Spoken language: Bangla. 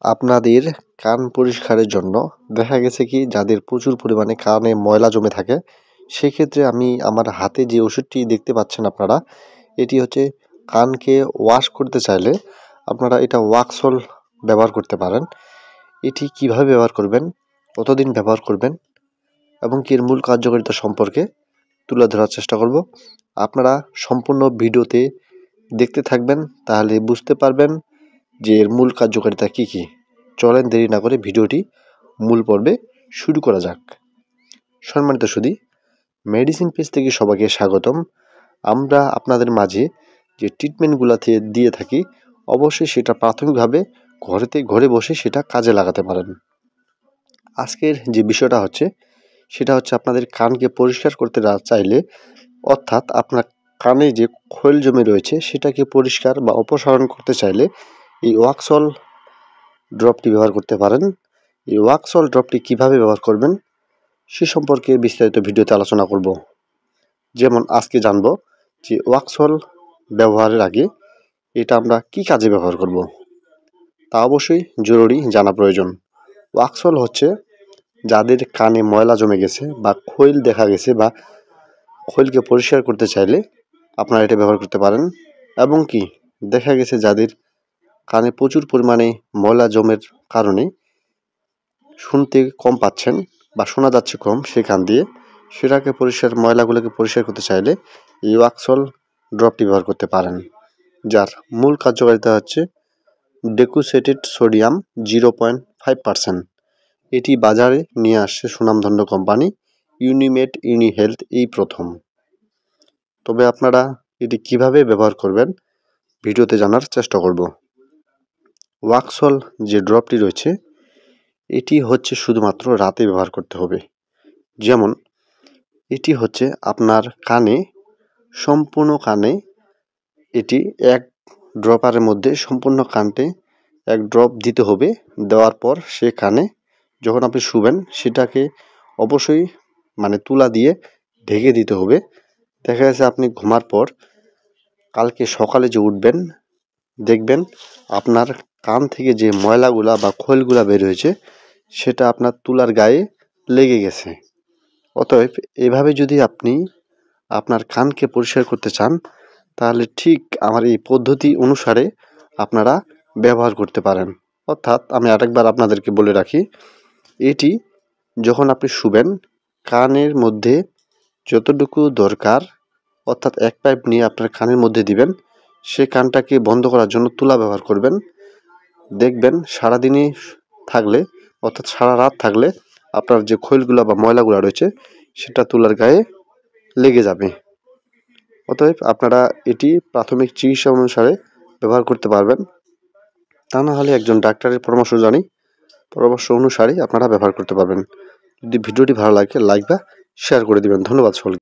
আপনাদের কান পরিষ্কারের জন্য দেখা গেছে কি যাদের প্রচুর পরিমাণে কানে ময়লা জমে থাকে, সেক্ষেত্রে আমি আমার হাতে যে ওষুধটি দেখতে পাচ্ছেন আপনারা, এটি হচ্ছে কানকে ওয়াশ করতে চাইলে আপনারা এটা ওয়াক্সল ব্যবহার করতে পারেন। এটি কিভাবে ব্যবহার করবেন, কতদিন ব্যবহার করবেন এবং কি এর মূল কার্যকারিতা সম্পর্কে তুলে ধরার চেষ্টা করব। আপনারা সম্পূর্ণ ভিডিওতে দেখতে থাকবেন, তাহলে বুঝতে পারবেন যে এর মূল কার্যকারিতা কী কী। চলেন দেরি না করে ভিডিওটি মূল পর্বে শুরু করা যাক। সম্মানিত সুধী, মেডিসিন পেজ থেকে সবাইকে স্বাগতম। আমরা আপনাদের মাঝে যে ট্রিটমেন্টগুলো দিয়ে থাকি, অবশ্যই সেটা প্রাথমিকভাবে ঘরে বসে সেটা কাজে লাগাতে পারেন। আজকের যে বিষয়টা হচ্ছে সেটা হচ্ছে আপনাদের কানকে পরিষ্কার করতে চাইলে, অর্থাৎ আপনার কানে যে খৈল জমে রয়েছে সেটাকে পরিষ্কার বা অপসারণ করতে চাইলে এই ওয়াক্সল ড্রপটি ব্যবহার করতে পারেন। এই ওয়াক্সল ড্রপটি কিভাবে ব্যবহার করবেন সে সম্পর্কে বিস্তারিত ভিডিওতে আলোচনা করব। যেমন আজকে জানব যে ওয়াক্সল ব্যবহারের আগে এটা আমরা কি কাজে ব্যবহার করব, তা অবশ্যই জরুরি জানা প্রয়োজন। ওয়াক্সল হচ্ছে যাদের কানে ময়লা জমে গেছে বা খৈল দেখা গেছে বা খৈলকে পরিষ্কার করতে চাইলে আপনারা এটা ব্যবহার করতে পারেন। এবং কি দেখা গেছে যাদের কানে প্রচুর পরিমাণে ময়লা জমের কারণে শুনতে কম পাচ্ছেন বা শোনা যাচ্ছে কম সেই কান দিয়ে, সেটাকে ময়লাগুলোকে পরিষ্কার করতে চাইলে এই ওয়াক্সল ড্রপটি ব্যবহার করতে পারেন, যার মূল কার্যকারিতা হচ্ছে ডেকুসেটেড সোডিয়াম 0.5%। এটি বাজারে নিয়ে আসছে সুনামধন্য কোম্পানি ইউনিমেড ইউনিহেলথ এই প্রথম। তবে আপনারা এটি কিভাবে ব্যবহার করবেন ভিডিওতে জানার চেষ্টা করব। ওয়াক্সল যে ড্রপটি রয়েছে এটি হচ্ছে শুধুমাত্র রাতে ব্যবহার করতে হবে। যেমন এটি হচ্ছে আপনার সম্পূর্ণ কানে এটি এক ড্রপারের মধ্যে সম্পূর্ণ কানতে এক ড্রপ দিতে হবে। দেওয়ার পর সে কানে যখন আপনি শুবেন সেটাকে অবশ্যই তুলা দিয়ে ঢেকে দিতে হবে। দেখা যাচ্ছে আপনি ঘুমার পর কালকে সকালে যে উঠবেন দেখবেন আপনার কান থেকে যে ময়লাগুলা বা খৈলগুলা বের হয়েছে সেটা আপনার তুলার গায়ে লেগে গেছে। অতএব এভাবে যদি আপনি আপনার কানকে পরিষ্কার করতে চান তাহলে ঠিক আমার এই পদ্ধতি অনুসারে আপনারা ব্যবহার করতে পারেন। অর্থাৎ আমি আরেকবার আপনাদেরকে বলে রাখি, এটি যখন আপনি শুবেন কানের মধ্যে যতটুকু দরকার, অর্থাৎ এক পাইপ নিয়ে আপনার কানের মধ্যে দিবেন, সে কানটাকে বন্ধ করার জন্য তুলা ব্যবহার করবেন। দেখবেন সারাদিনই থাকলে, অর্থাৎ সারা রাত থাকলে আপনার যে খৈলগুলা বা ময়লাগুলা রয়েছে সেটা তুলার গায়ে লেগে যাবে। অতএব আপনারা এটি প্রাথমিক চিকিৎসা অনুসারে ব্যবহার করতে পারবেন, তা না হলে একজন ডাক্তারের পরামর্শ অনুসারে আপনারা ব্যবহার করতে পারবেন। যদি ভিডিওটি ভালো লাগে লাইক বা শেয়ার করে দিবেন। ধন্যবাদ সকলকে।